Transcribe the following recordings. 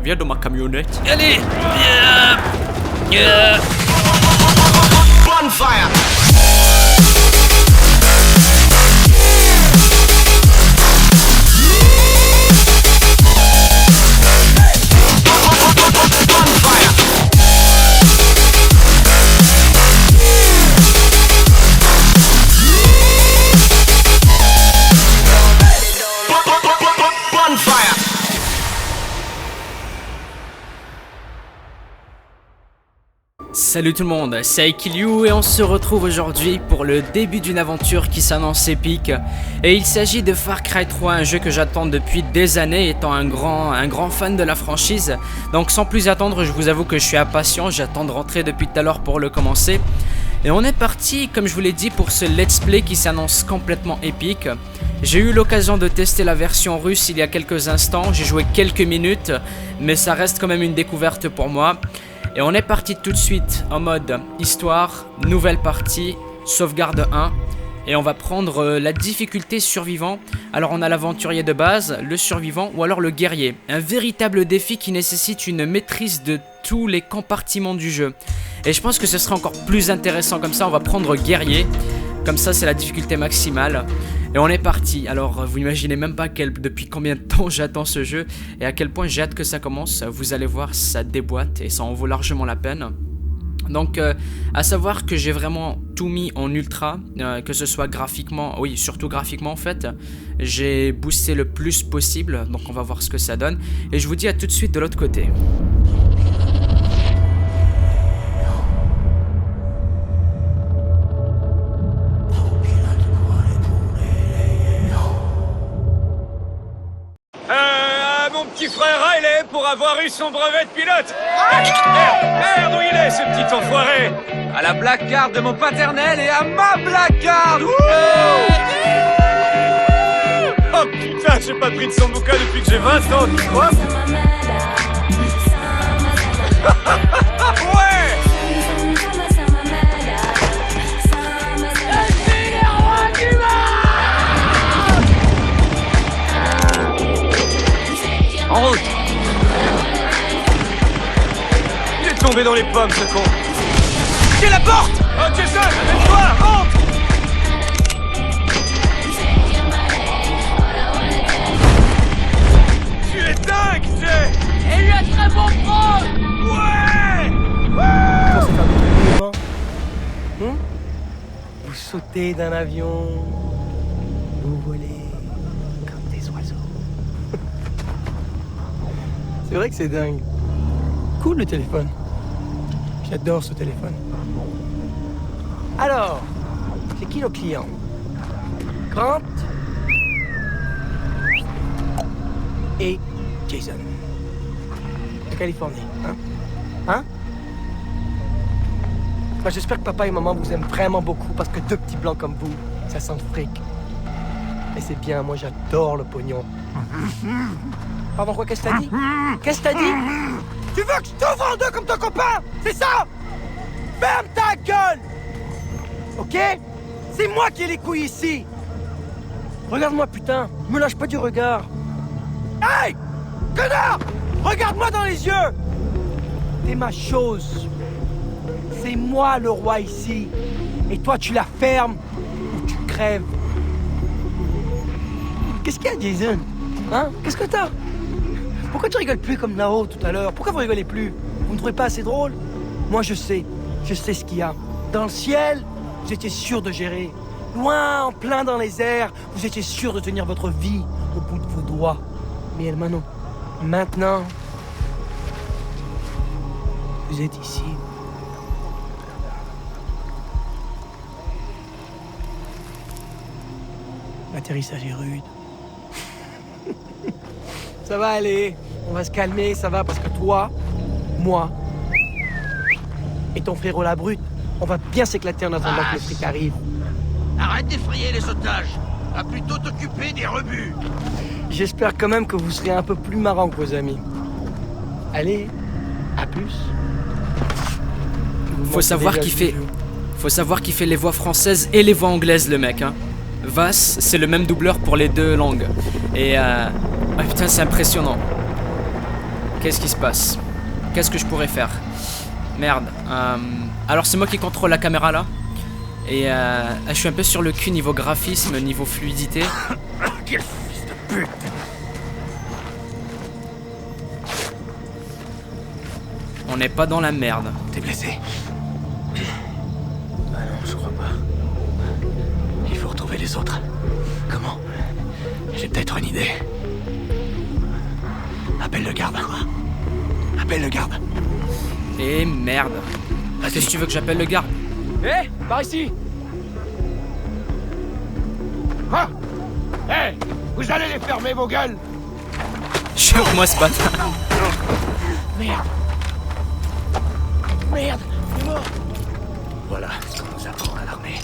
Viens dans ma camionnette. Allez, viens. Bonfire. Salut tout le monde, c'est Aikiliu et on se retrouve aujourd'hui pour le début d'une aventure qui s'annonce épique. Et il s'agit de Far Cry 3, un jeu que j'attends depuis des années étant un grand fan de la franchise. Donc sans plus attendre, je vous avoue que je suis impatient, j'attends de rentrer depuis tout à l'heure pour le commencer. Et on est parti, comme je vous l'ai dit, pour ce let's play qui s'annonce complètement épique. J'ai eu l'occasion de tester la version russe il y a quelques instants, j'ai joué quelques minutes, mais ça reste quand même une découverte pour moi. Et on est parti tout de suite en mode histoire, nouvelle partie, sauvegarde 1. Et on va prendre la difficulté survivant. Alors on a l'aventurier de base, le survivant ou alors le guerrier. Un véritable défi qui nécessite une maîtrise de tous les compartiments du jeu. Et je pense que ce sera encore plus intéressant comme ça, on va prendre guerrier. Comme ça c'est la difficulté maximale. Et on est parti. Alors vous imaginez même pas depuis combien de temps j'attends ce jeu et à quel point j'ai hâte que ça commence. Vous allez voir, ça déboîte et ça en vaut largement la peine. Donc à savoir que j'ai vraiment tout mis en ultra, que ce soit graphiquement, oui surtout graphiquement en fait. J'ai boosté le plus possible, donc on va voir ce que ça donne. Et je vous dis à tout de suite de l'autre côté. Petit frère Riley pour avoir eu son brevet de pilote. Merde, où il est ce petit enfoiré? À la black card de mon paternel et à ma black card. Oh putain, j'ai pas pris de son bouquin depuis que j'ai 20 ans, tu crois? Ouais. En route! Il est tombé dans les pommes, ce con! C'est la porte! Oh, Jason, amène-toi! Rentre! Tu es dingue, Jay! Et lui a très bon pro! Ouais! Vous sautez d'un avion, vous volez comme des oiseaux. C'est vrai que c'est dingue. Cool le téléphone. J'adore ce téléphone. Alors, c'est qui le client? Grant et Jason. De Californie, hein? Bah, j'espère que papa et maman vous aiment vraiment beaucoup parce que deux petits blancs comme vous, ça sent le fric. Et c'est bien, moi j'adore le pognon. Pardon, quoi, qu'est-ce que t'as dit? Qu'est-ce que t'as dit? Tu veux que je t'ouvre en deux comme ton copain? C'est ça? Ferme ta gueule! Ok? C'est moi qui ai les couilles ici! Regarde-moi, putain! Me lâche pas du regard! Hey! Connard! Regarde-moi dans les yeux! T'es ma chose. C'est moi le roi ici. Et toi, tu la fermes ou tu crèves. Qu'est-ce qu'il y a, Jason? Hein? Qu'est-ce que t'as? Pourquoi tu rigoles plus comme là-haut tout à l'heure? Pourquoi vous rigolez plus? Vous ne trouvez pas assez drôle? Moi je sais ce qu'il y a. Dans le ciel, vous étiez sûr de gérer. Loin, en plein dans les airs, vous étiez sûr de tenir votre vie au bout de vos doigts. Mais Elmano, maintenant, vous êtes ici. L'atterrissage est rude. Ça va aller, on va se calmer, ça va, parce que toi, moi et ton frérot la brute, on va bien s'éclater en attendant que le fric arrive. Arrête d'effrayer les otages. Va plutôt t'occuper des rebuts. J'espère quand même que vous serez un peu plus marrant que vos amis. Allez, à plus. Faut savoir qu'il fait les voix françaises et les voix anglaises, le mec, hein. Vass, c'est le même doubleur pour les deux langues. Et ah putain, c'est impressionnant. Qu'est-ce qui se passe? Qu'est-ce que je pourrais faire? Merde. Alors c'est moi qui contrôle la caméra là. Et je suis un peu sur le cul niveau graphisme, niveau fluidité. Quel fils de pute! On n'est pas dans la merde. T'es blessé? Ah non, je crois pas. Il faut retrouver les autres. Comment? J'ai peut-être une idée. Appelle le garde. Appelle le garde. Et merde. Qu'est-ce que tu veux que j'appelle le garde? Hé, par ici. Quoi? Hé! Vous allez les fermer, vos gueules! Choque-moi ce bâtard. Merde! Merde! Il est mort! Voilà ce qu'on nous apprend à l'armée.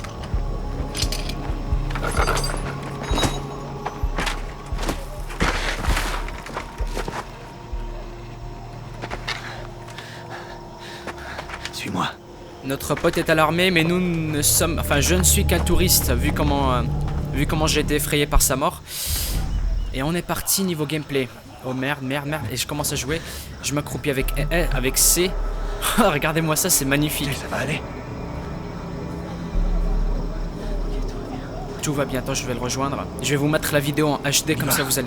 Suis-moi. Notre pote est à l'armée, mais nous ne sommes... Enfin, je ne suis qu'un touriste, vu comment j'ai été effrayé par sa mort. Et on est parti niveau gameplay. Oh merde, merde, merde. Et je commence à jouer. Je m'accroupis avec C. Regardez-moi ça, c'est magnifique. Ça va aller? Tout va bien, attends, je vais le rejoindre. Je vais vous mettre la vidéo en HD, comme ça vous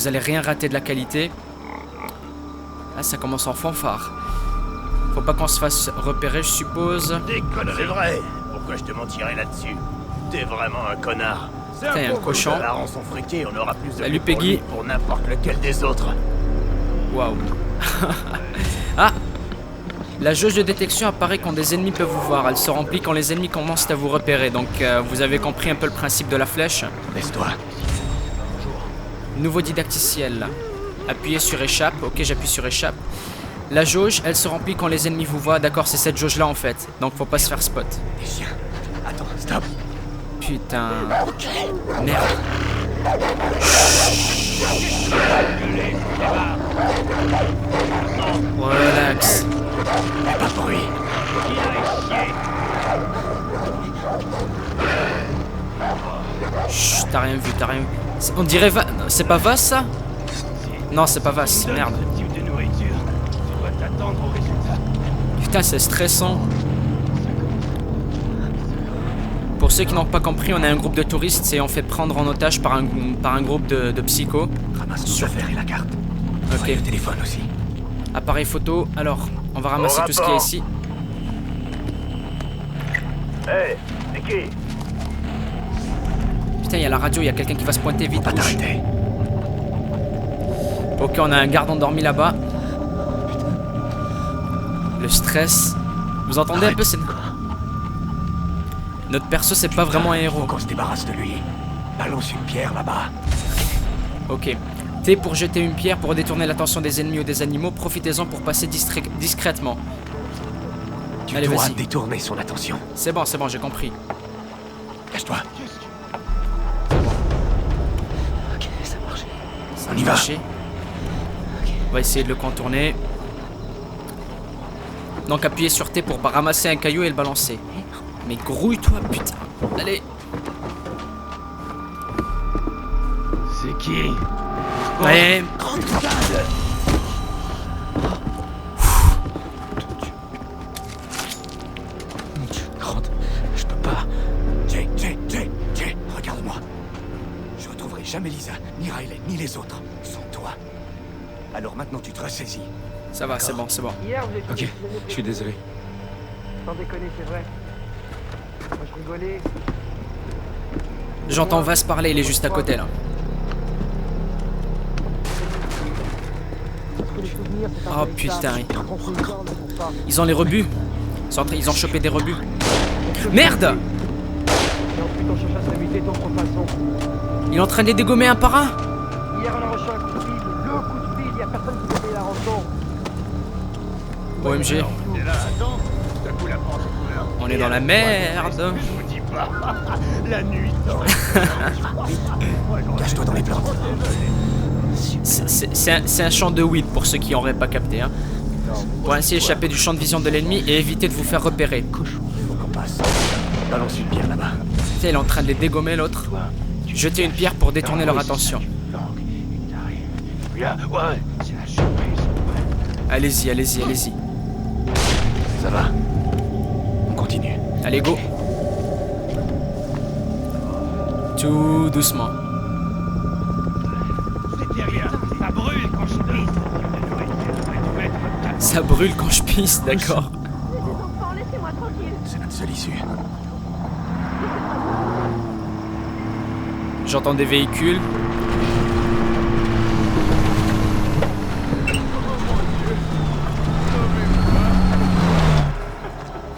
allez rien rater de la qualité. Ah, ça commence en fanfare. Faut pas qu'on se fasse repérer, je suppose. Des conneries. C'est vrai. Pourquoi je te mentirais là-dessus? T'es vraiment un connard. Putain, il y a un cochon. La rançon friquée, on aura plus de Salut, prix pour Peggy. lui pour n'importe lequel des autres. Waouh. Ah! La jauge de détection apparaît quand des ennemis peuvent vous voir. Elle se remplit quand les ennemis commencent à vous repérer. Donc vous avez compris un peu le principe de la flèche. Laisse-toi. Nouveau didacticiel. Appuyez sur échappe. Ok, j'appuie sur échappe. La jauge, elle se remplit quand les ennemis vous voient. D'accord, c'est cette jauge là en fait. Donc faut pas se faire spot. Des chiens. Attends, stop. Putain. Merde. Relax. Fais pas de bruit. Chut, t'as rien vu, t'as rien vu. On dirait c'est pas Vas ça? Non, c'est pas Vas, merde. Putain, c'est stressant. Pour ceux qui n'ont pas compris, on est un groupe de touristes et on fait prendre en otage par un groupe de psychos. Ramasse nos affaires et la carte. Ok. Et le téléphone aussi. Appareil photo. Alors, on va ramasser tout ce qu'il y a ici. Hé, c'est qui? Putain, il y a la radio, il y a quelqu'un qui va se pointer vite. Pas Bouge. t'arrêter. Ok, on a un garde endormi là-bas. Le stress. Vous entendez un peu, c'est... Notre perso, c'est pas vraiment un héros. Faut qu'on se débarrasse de lui. Balance une pierre là-bas. Ok. T pour jeter une pierre pour détourner l'attention des ennemis ou des animaux. Profitez-en pour passer discrètement. Tu Allez, dois vas-y. détourner son attention. C'est bon, j'ai compris. Cache-toi. Ok, ça marche. Ça On va y va. marcher. On va essayer de le contourner. Donc appuyez sur T pour ramasser un caillou et le balancer. Mais grouille-toi, putain. Allez. C'est qui? Ouais. Rentre. Je peux pas. Jay, regarde-moi. Je retrouverai jamais Lisa, ni Riley, ni les autres. Sans toi. Alors maintenant tu te ressaisis. Ça va, c'est bon, c'est bon. Hier, vous étiez... Ok, je suis désolé. Sans déconner, c'est vrai. Moi, je rigolais. J'entends Vas parler, il est juste à côté là. Parce que les souvenirs, c'est un Oh peu putain. ça. Quand on se sort, on part. Ils ont les rebuts. Ils ont chopé des rebuts. Merde! Et ensuite, on cherche à s'habiter d'autres façons. Il est en train de les dégommer un par un. Hier, on a reçu un coup de fil. Le coup de fil, il y a personne qui peut payer la rançon. OMG. On est dans la merde. La nuit. Cache-toi dans les plantes. C'est un champ de weed pour ceux qui n'auraient pas capté. Hein. Pour ainsi échapper du champ de vision de l'ennemi et éviter de vous faire repérer. Faut qu'on passe. Balance une pierre là-bas. Putain, il est en train de les dégommer l'autre. Jetez une pierre pour détourner leur attention. Viens, ouais. C'est la surprise. Allez-y, allez-y, allez-y. Ça va. On continue. Allez, go. Tout doucement. Ça brûle quand je pisse, d'accord. C'est notre seule issue. J'entends des véhicules.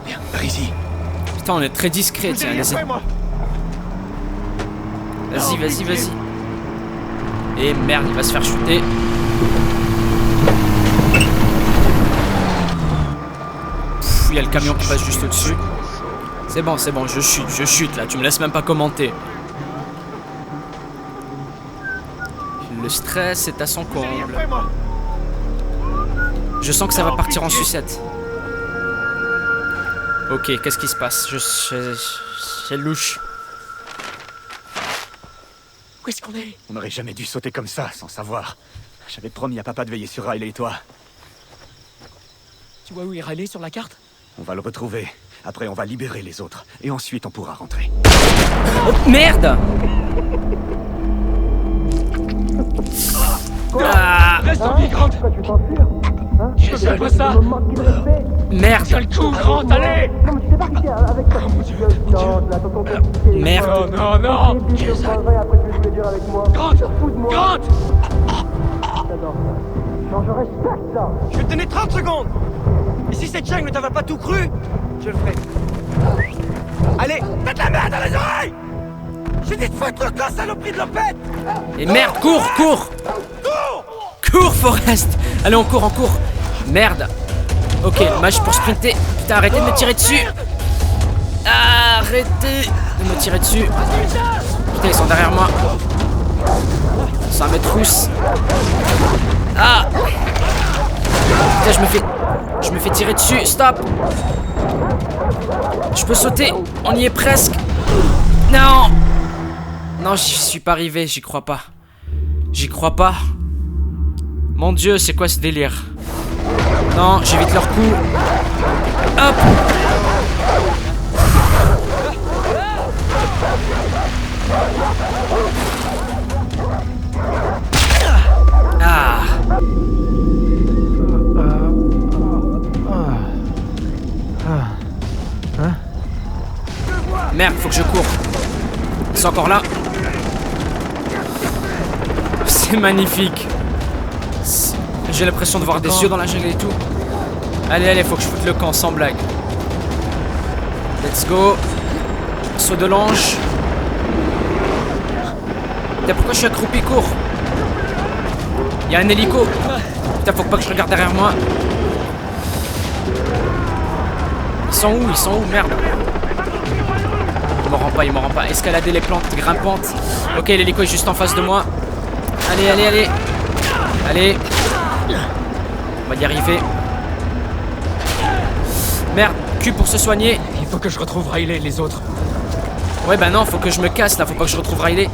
Bien, par ici. Putain, on est très discret, tiens. Vas-y, vas-y, vas-y. Et merde, il va se faire shooter. Il y a le camion qui passe juste au-dessus. C'est bon, je chute là, tu me laisses même pas commenter. Le stress est à son comble. Je sens que ça va partir en sucette. Ok, qu'est-ce qui se passe? C'est louche. Où est-ce qu'on est? On n'aurait jamais dû sauter comme ça, sans savoir. J'avais promis à papa de veiller sur Riley et toi. Tu vois où est Riley sur la carte? On va le retrouver. Après, on va libérer les autres. Et ensuite, on pourra rentrer. Oh, merde! Ah, Reste en vie, Grant! Tu t'enfuir? Je sais pas ça! merde! Tiens le coup, Grant, allez! Merde! Non, non! Grant! Grant! Non, je respecte ça. Je vais te donner 30 secondes! Et si cette jungle ne t'avait pas tout cru, je le ferai. Allez, faites la merde dans les oreilles! J'ai dit de foutre le camp, saloperie de l'opette! Et merde, cours, cours! Cours, Forrest! Allez, on court, on court! Merde! Ok, match pour sprinter. Putain, arrêtez de me tirer dessus! Arrêtez de me tirer dessus! Putain, ils sont derrière moi! Ça me trousse! Ah! Putain, je me fais tirer dessus! Stop! Je peux sauter! On y est presque! Non! Non, j'y suis pas arrivé, j'y crois pas. J'y crois pas. Mon Dieu, c'est quoi ce délire? Non, j'évite leur coup. Hop! Ah! Merde, faut que je cours. C'est encore là. C'est magnifique. J'ai l'impression de voir des yeux dans la jungle et tout. Allez, allez, faut que je foute le camp sans blague. Let's go. Saut de l'ange. Putain, pourquoi je suis accroupi? Cours. Il y a un hélico. Putain, faut pas que je regarde derrière moi. Ils sont où? Ils sont où? Merde. Il m'en rend pas. Escalader les plantes grimpantes. Ok, l'hélico est juste en face de moi. Allez, allez, allez. Allez. On va y arriver. Merde, Q pour se soigner. Il faut que je retrouve Riley et les autres. Ouais, bah non, faut que je me casse là. Faut pas que je retrouve Riley.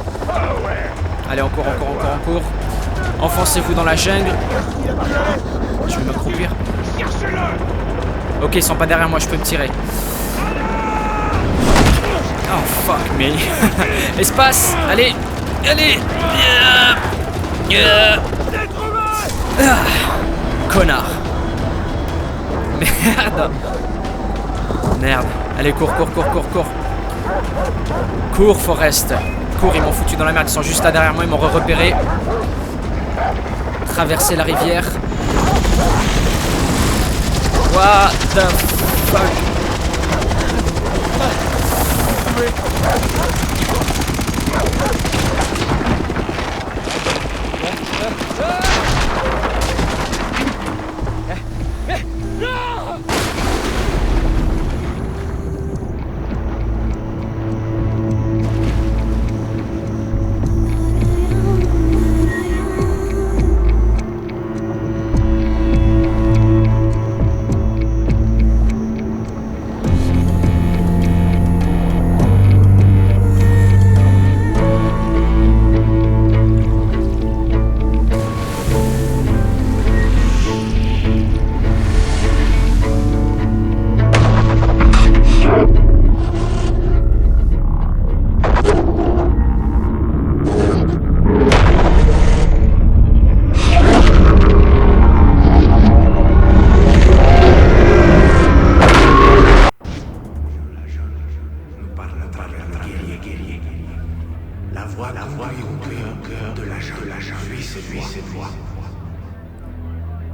Allez, encore, encore, encore, encore. Enfoncez-vous dans la jungle. Je vais m'accroupir. Ok, ils sont pas derrière moi, je peux me tirer. Oh fuck me. Espace. Allez. Allez. Ah, connard. Merde. Merde. Allez, cours, cours, cours, cours, cours. Cours, Forrest. Cours, ils m'ont foutu dans la merde. Ils sont juste là derrière moi, ils m'ont repéré. Traverser la rivière. What the fuck?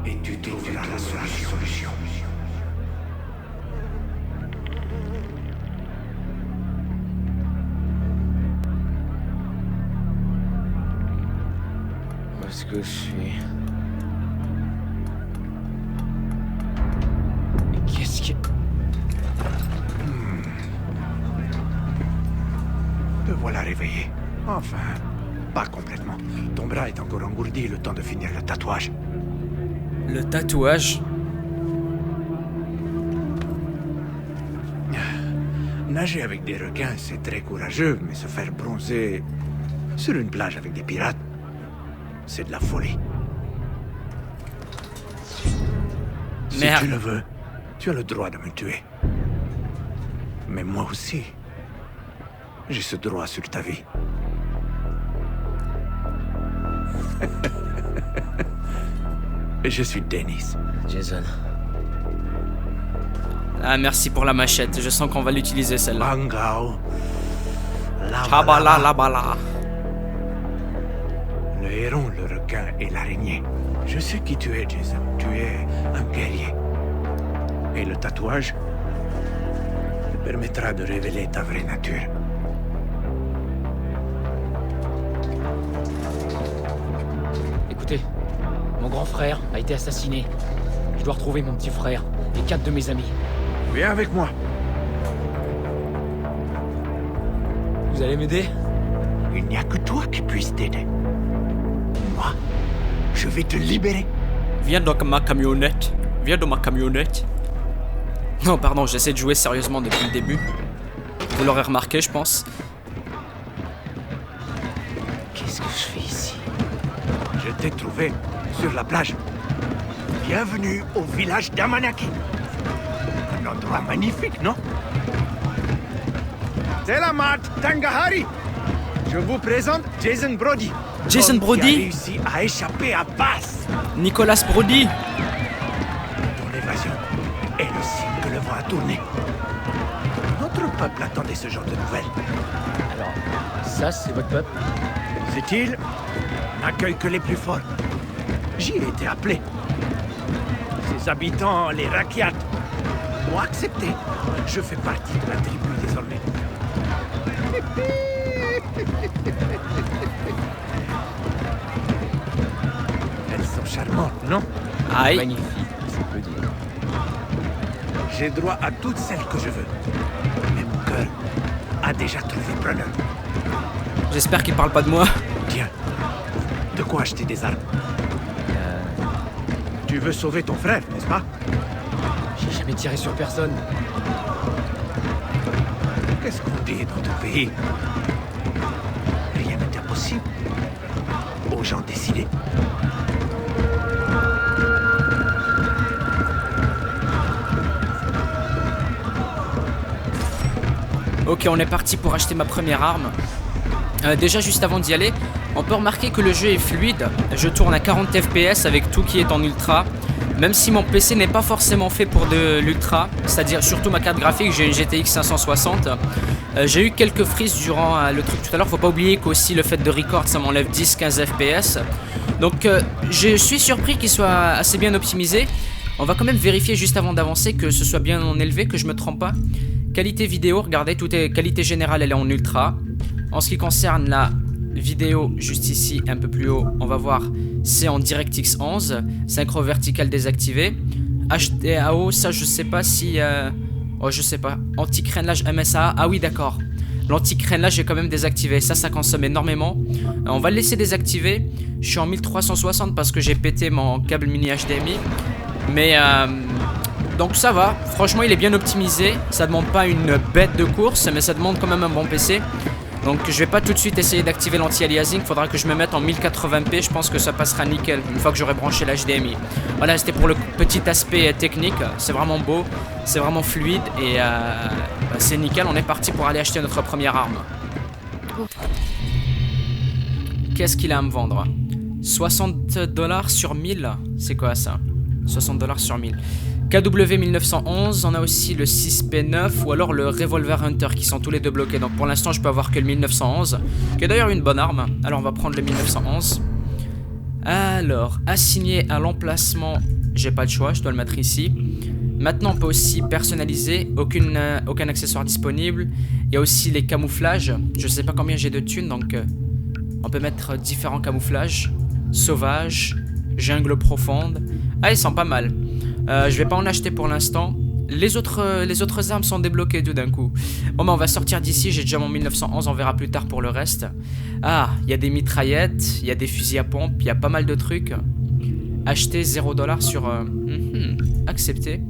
et tu trouveras la solution. Où est-ce que je suis? Mais qu'est-ce que... Te voilà réveillé. Enfin, pas complètement. Ton bras est encore engourdi le temps de finir le tatouage. Le tatouage? Nager avec des requins, c'est très courageux, mais se faire bronzer sur une plage avec des pirates, c'est de la folie. Merde. Si tu le veux, tu as le droit de me tuer. Mais moi aussi, j'ai ce droit sur ta vie. Je suis Dennis. Jason. Ah, merci pour la machette. Je sens qu'on va l'utiliser celle-là. Bangao. Chabala la bala. Le héron, le requin et l'araignée. Je sais qui tu es, Jason. Tu es un guerrier. Et le tatouage te permettra de révéler ta vraie nature. Écoutez, mon grand frère a été assassiné. Je dois retrouver mon petit frère et 4 de mes amis. Viens avec moi. Vous allez m'aider? Il n'y a que toi qui puisse t'aider. Moi, je vais te libérer. Viens dans ma camionnette. Viens dans ma camionnette. Non, pardon, j'essaie de jouer sérieusement depuis le début. Vous l'aurez remarqué, je pense. Qu'est-ce que je fais ici? Je t'ai trouvé sur la plage. Bienvenue au village d'Amanaki. Un endroit magnifique, non? Selamat Tangahari. Je vous présente Jason Brody. Jason Brody? Qui a réussi à échapper à Bass. Nicolas Brody. Ton évasion est le signe que le vent a tourné. Notre peuple attendait ce genre de nouvelles. Alors, ça, c'est votre peuple? Cette île n'accueille que les plus forts. J'y ai été appelé. Ses habitants, les Rakyat, m'ont accepté. Je fais partie de la tribu désormais. Elles sont charmantes, non? Aïe. Magnifique, ça peut dire. J'ai droit à toutes celles que je veux. Mais mon cœur a déjà trouvé preneur. J'espère qu'il parle pas de moi. Tiens, de quoi acheter des armes? Tu veux sauver ton frère, n'est-ce pas? J'ai jamais tiré sur personne. Qu'est-ce qu'on dit dans ton pays? Rien n'est impossible. Aux gens décidés. Ok, on est parti pour acheter ma première arme. Déjà, juste avant d'y aller, on peut remarquer que le jeu est fluide. Je tourne à 40 FPS avec tout qui est en ultra. Même si mon PC n'est pas forcément fait pour de l'ultra, c'est-à-dire surtout ma carte graphique, j'ai une GTX 560. J'ai eu quelques frises durant le truc tout à l'heure. Faut pas oublier qu'aussi le fait de record, ça m'enlève 10-15 FPS. Donc je suis surpris qu'il soit assez bien optimisé. On va quand même vérifier juste avant d'avancer que ce soit bien en élevé, que je me trompe pas. Qualité vidéo, regardez, tout est qualité générale, elle est en ultra. En ce qui concerne la vidéo, juste ici, un peu plus haut, on va voir, c'est en DirectX 11, synchro vertical désactivé. HDAO, ça je sais pas si... Oh, je sais pas. Anti-crénelage MSA, ah oui d'accord. L'anti-crénelage est quand même désactivé, ça consomme énormément. On va le laisser désactiver. Je suis en 1360 parce que j'ai pété mon câble mini HDMI. Mais... donc ça va, franchement il est bien optimisé. Ça demande pas une bête de course, mais ça demande quand même un bon PC. Donc je vais pas tout de suite essayer d'activer l'anti-aliasing. Faudra que je me mette en 1080p, je pense que ça passera nickel une fois que j'aurai branché l'HDMI. Voilà, c'était pour le petit aspect technique. C'est vraiment beau, c'est vraiment fluide. Et c'est nickel, on est parti pour aller acheter notre première arme. Qu'est-ce qu'il a à me vendre? 60$ sur 1000. C'est quoi ça? 60$ sur 1000. KW 1911, on a aussi le 6P9 ou alors le Revolver Hunter qui sont tous les deux bloqués. Donc pour l'instant je peux avoir que le 1911, qui est d'ailleurs une bonne arme. Alors on va prendre le 1911. Alors, assigner à l'emplacement, j'ai pas de choix, je dois le mettre ici. Maintenant, on peut aussi personnaliser, aucun accessoire disponible. Il y a aussi les camouflages. Je sais pas combien j'ai de thunes, donc on peut mettre différents camouflages. Sauvage, jungle profonde. Ah, ils sont pas mal. Je vais pas en acheter pour l'instant. Les autres armes sont débloquées tout d'un coup. Bon, bah, on va sortir d'ici. J'ai déjà mon 1911, on verra plus tard pour le reste. Ah, il y a des mitraillettes, il y a des fusils à pompe, il y a pas mal de trucs. Acheter 0$ sur... accepter.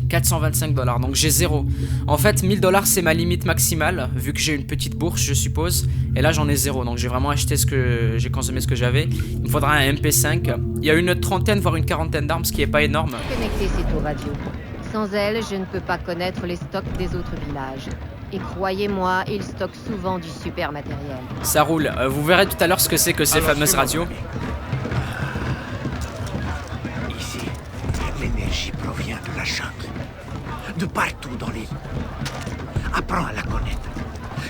425$, donc j'ai 0. En fait, 1000$ c'est ma limite maximale, vu que j'ai une petite bourse, je suppose. Et là, j'en ai 0, donc j'ai vraiment acheté ce que j'ai consommé, ce que j'avais. Il me faudra un MP5. Il y a une trentaine, voire une quarantaine d'armes, ce qui est pas énorme. Connecter ces tours radio. Sans elles, je ne peux pas connaître les stocks des autres villages. Et croyez-moi, ils stockent souvent du super matériel. Ça roule. Vous verrez tout à l'heure ce que c'est que ces fameuses radios. Ici, l'énergie provient de la jungle. De partout dans l'île. Apprends à la connaître.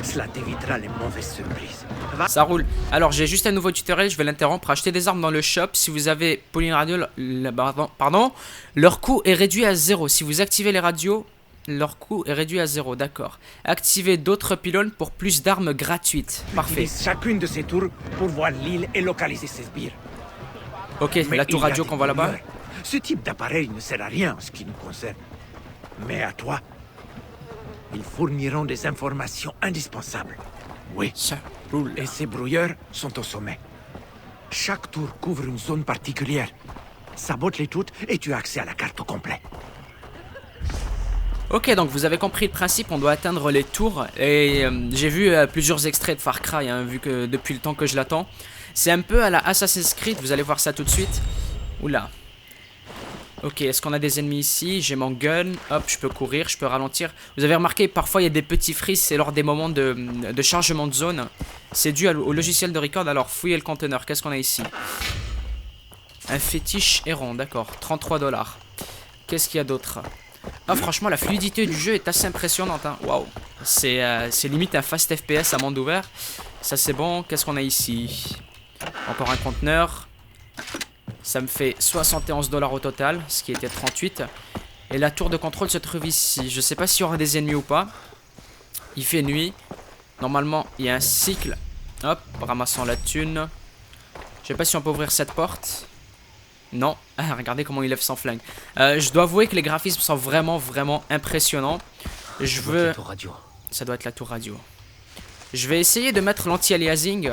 Cela t'évitera les mauvaises surprises. Ça roule. Alors, j'ai juste un nouveau tutoriel, je vais l'interrompre. Acheter des armes dans le shop. Si vous avez Pauline Radio, leur coût est réduit à 0. Si vous activez les radios, leur coût est réduit à 0. D'accord. Activez d'autres pylônes pour plus d'armes gratuites. Parfait. Utilise chacune de ces tours pour voir l'île et localiser ses sbires. Ok, Mais la tour il y a radio des qu'on voit là-bas. rumeurs. Ce type d'appareil ne sert à rien en ce qui nous concerne. Mais à toi, ils fourniront des informations indispensables. Oui. Ça roule. Et ces brouilleurs sont au sommet. Chaque tour couvre une zone particulière. Sabote-les toutes et tu as accès à la carte au complet. Ok, donc vous avez compris le principe, on doit atteindre les tours. Et j'ai vu plusieurs extraits de Far Cry, hein, vu que depuis le temps que je l'attends. C'est un peu à la Assassin's Creed, vous allez voir ça tout de suite. Oula. Ok, est-ce qu'on a des ennemis ici? J'ai mon gun, hop, je peux courir, je peux ralentir. Vous avez remarqué, parfois il y a des petits freezes, c'est lors des moments de chargement de zone. C'est dû au logiciel de record. Alors, fouillez le conteneur, qu'est-ce qu'on a ici? Un fétiche errant, d'accord, 33$. Qu'est-ce qu'il y a d'autre? Ah, franchement, la fluidité du jeu est assez impressionnante, hein. Waouh. C'est limite un fast FPS à monde ouvert. Ça, c'est bon. Qu'est-ce qu'on a ici? Encore un conteneur. Ça me fait 71$ au total, ce qui était 38. Et la tour de contrôle se trouve ici. Je sais pas s'il y aura des ennemis ou pas. Il fait nuit. Normalement, il y a un cycle. Hop, ramassant la thune. Je sais pas si on peut ouvrir cette porte. Non. Ah, regardez comment il lève son flingue. Je dois avouer que les graphismes sont vraiment, vraiment impressionnants. Je veux... Ça doit être la tour radio. Je vais essayer de mettre l'anti-aliasing.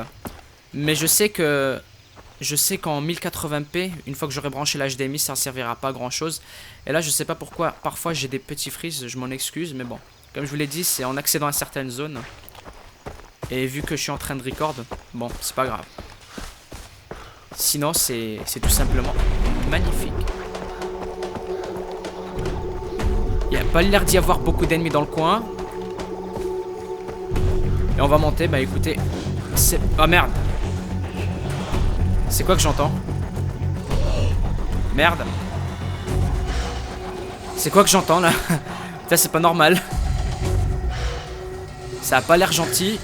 Mais je sais qu'en 1080p, une fois que j'aurai branché l'HDMI, ça ne servira pas à grand chose. Et là, je sais pas pourquoi, parfois j'ai des petits freezes, je m'en excuse, mais bon. Comme je vous l'ai dit, c'est en accédant à certaines zones. Et vu que je suis en train de record, bon, c'est pas grave. Sinon, c'est tout simplement magnifique. Il n'y a pas l'air d'y avoir beaucoup d'ennemis dans le coin. Et on va monter, bah écoutez, c'est... Oh merde! C'est quoi que j'entends? Merde. C'est quoi que j'entends là? Putain, c'est pas normal. Ça a pas l'air gentil.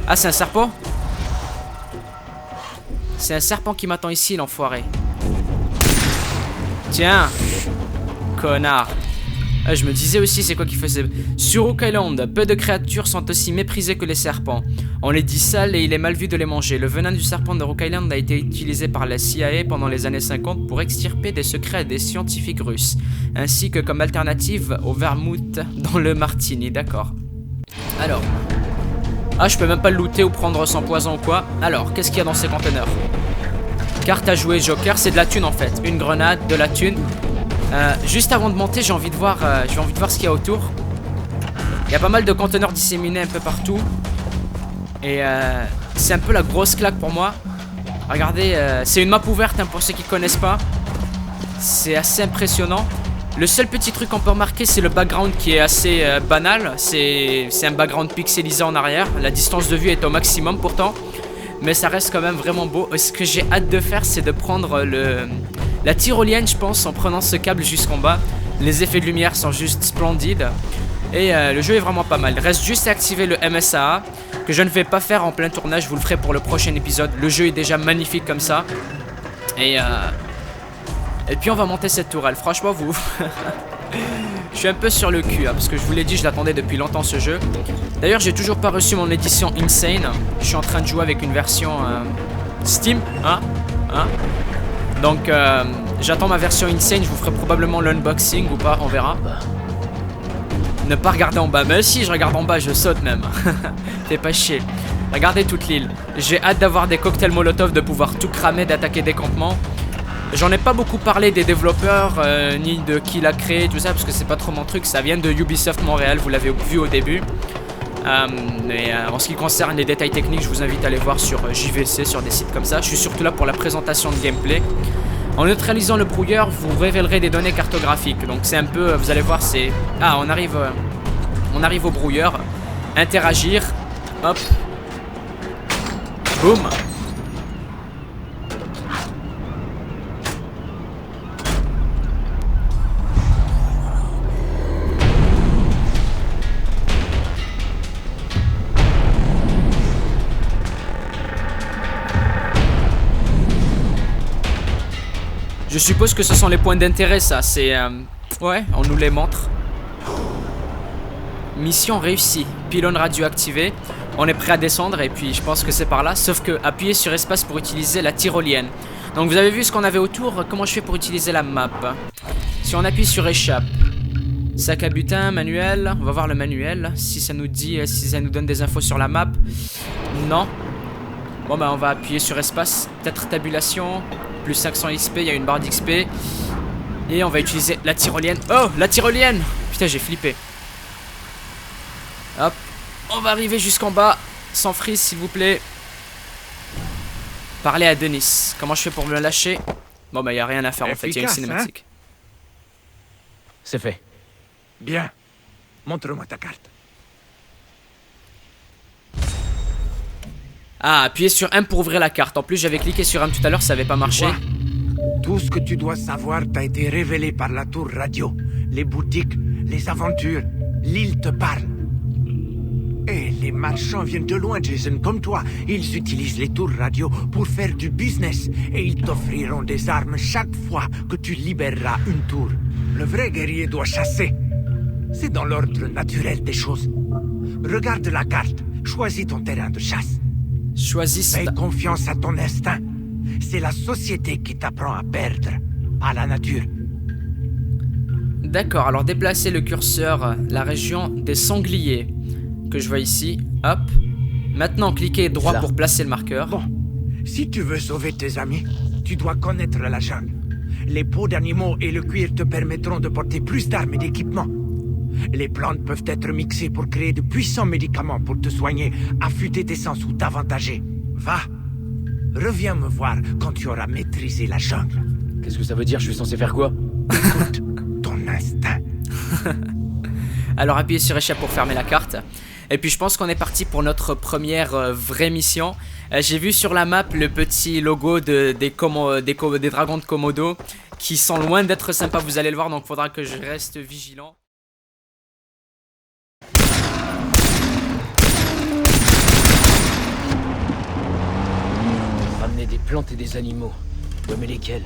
Ah, c'est un serpent? C'est un serpent qui m'attend ici, l'enfoiré. Tiens. Connard. Ah, je me disais aussi, c'est quoi qu'il faisait. Sur Oak Island, peu de créatures sont aussi méprisées que les serpents. On les dit sales et il est mal vu de les manger. Le venin du serpent de Oak Island a été utilisé par la CIA pendant les années 50 pour extirper des secrets des scientifiques russes, ainsi que comme alternative au vermouth dans le martini, d'accord. Alors. Ah, je peux même pas le looter ou prendre son poison ou quoi. Alors, qu'est-ce qu'il y a dans ces conteneurs? Carte à jouer Joker, c'est de la thune en fait. Une grenade, de la thune. Juste avant de monter, j'ai envie de voir ce qu'il y a autour. Il y a pas mal de conteneurs disséminés un peu partout. Et c'est un peu la grosse claque pour moi. Regardez, c'est une map ouverte hein, pour ceux qui connaissent pas. C'est assez impressionnant. Le seul petit truc qu'on peut remarquer, c'est le background qui est assez banal. C'est un background pixelisé en arrière. La distance de vue est au maximum pourtant. Mais ça reste quand même vraiment beau. Ce que j'ai hâte de faire, c'est de prendre la tyrolienne, je pense, en prenant ce câble jusqu'en bas. Les effets de lumière sont juste splendides. Et le jeu est vraiment pas mal. Il reste juste à activer le MSAA, que je ne vais pas faire en plein tournage, je vous le ferai pour le prochain épisode. Le jeu est déjà magnifique comme ça. Et puis on va monter cette tourelle. Franchement, vous... je suis un peu sur le cul, hein, parce que je vous l'ai dit, je l'attendais depuis longtemps ce jeu. D'ailleurs, j'ai toujours pas reçu mon édition Insane. Je suis en train de jouer avec une version Steam. Donc, j'attends ma version Insane. Je vous ferai probablement l'unboxing ou pas, on verra. Ne pas regarder en bas. Mais si, je regarde en bas, je saute même. Fais pas chier. Regardez toute l'île. J'ai hâte d'avoir des cocktails Molotov, de pouvoir tout cramer, d'attaquer des campements. J'en ai pas beaucoup parlé des développeurs, ni de qui l'a créé, tout ça, parce que c'est pas trop mon truc. Ça vient de Ubisoft Montréal, vous l'avez vu au début. En ce qui concerne les détails techniques, je vous invite à aller voir sur JVC, sur des sites comme ça. Je suis surtout là pour la présentation de gameplay. En neutralisant le brouilleur, vous révélerez des données cartographiques. Donc c'est un peu, vous allez voir, c'est... Ah, on arrive au brouilleur. Interagir. Hop. Boum. Je suppose que ce sont les points d'intérêt, ça. C'est... Ouais, on nous les montre. Mission réussie. Pylône radio activé. On est prêt à descendre et puis je pense que c'est par là. Sauf que appuyer sur espace pour utiliser la tyrolienne. Donc vous avez vu ce qu'on avait autour. Comment je fais pour utiliser la map? Si on appuie sur échappe. Sac à butin, manuel. On va voir le manuel. Si ça nous dit, si ça nous donne des infos sur la map. Non. Bon bah on va appuyer sur espace. Peut-être tabulation. Plus 500 XP, il y a une barre d'XP. Et on va utiliser la tyrolienne. Oh, la tyrolienne! Putain, j'ai flippé. Hop. On va arriver jusqu'en bas. Sans freeze, s'il vous plaît. Parler à Denis. Comment je fais pour me lâcher? Bon, bah, il n'y a rien à faire en fait. Il y a une cinématique. C'est fait. Bien. Montre-moi ta carte. Ah, appuyez sur 1 pour ouvrir la carte. En plus, j'avais cliqué sur 1 tout à l'heure, ça n'avait pas marché. Tout ce que tu dois savoir t'a été révélé par la tour radio. Les boutiques, les aventures, l'île te parle. Et les marchands viennent de loin, Jason, comme toi. Ils utilisent les tours radio pour faire du business. Et ils t'offriront des armes chaque fois que tu libéreras une tour. Le vrai guerrier doit chasser. C'est dans l'ordre naturel des choses. Regarde la carte. Choisis ton terrain de chasse. Choisis... Fais confiance à ton instinct. C'est la société qui t'apprend à perdre, pas la nature. D'accord, alors déplacez le curseur, la région des sangliers, que je vois ici. Hop. Maintenant, cliquez droit pour placer le marqueur. Bon, si tu veux sauver tes amis, tu dois connaître la jungle. Les peaux d'animaux et le cuir te permettront de porter plus d'armes et d'équipements. Les plantes peuvent être mixées pour créer de puissants médicaments pour te soigner, affûter tes sens ou t'avantager. Va, reviens me voir quand tu auras maîtrisé la jungle. Qu'est-ce que ça veut dire? Je suis censé faire quoi? Écoute ton instinct. Alors appuyez sur échappe pour fermer la carte. Et puis je pense qu'on est parti pour notre première vraie mission. J'ai vu sur la map le petit logo des dragons de Komodo qui sont loin d'être sympas, vous allez le voir, donc il faudra que je reste vigilant. Ramener des plantes et des animaux. Ouais, mais lesquels?